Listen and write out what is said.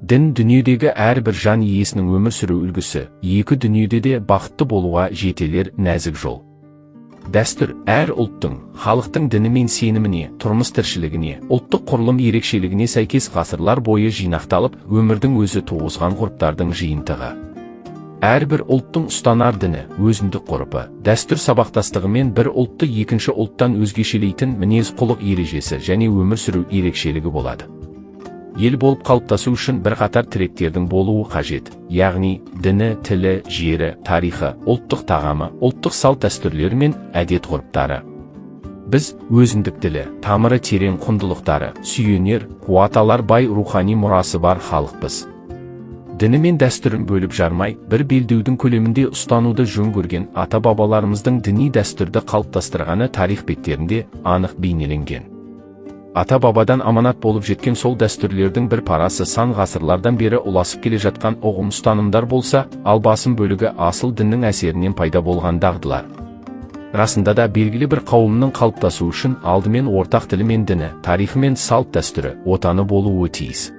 Дін дүниедегі әрбір жан иесінің өмір сүру үлгісі, екі дүниеде де бақытты болуға жетелер нәзік жол. Дәстүр әр ұлттың, халықтың діні мен сеніміне, тұрмыс тіршілігіне, ұлттық құрылым ерекшелігіне сәйкес ғасырлар бойы жинақталып, өмірдің өзі туғызған ғұрыптардың жиынтығы. Әрбір ұлттың ұстанар діні, өзіндік ғұрпы, дәстүр сабақтастығымен бір ұлтты екінші ұлттан өзгешелейтін мінез-құлық ережесі және өмір сүру ерекшелігі болады. Ел болып қалыптасу үшін бірқатар тіректердің болуы қажет, яғни діні, тілі, жері, тарихы, ұлттық тағамы, ұлттық салт дәстүрлері мен әдет-ғұрыптары. Біз өзіндік ділі, тамыры терең құндылықтары, сүйенер, қуаталар бай рухани мұрасы бар халықпыз. Діні мен дәстүрін бөліп жармай, бір белдеудің көлемінде ұстануды жөн көрген ата-бабаларымыздың діни дәстүрді қалыптастырғаны тарих беттерінде анық бейнеленген. Ата-бабадан аманат болып жеткен сол дәстүрлердің бір парасы сан ғасырлардан бері ұласып келе жатқан ұғым ұстанымдар болса, ал басым бөлігі асыл діннің әсерінен пайда болған дағдылар. Расында да белгілі бір қауымның қалыптасуы үшін алдымен ортақ тілі мен діні, тарихы мен салт дәстүрі, отаны болуы тиіс.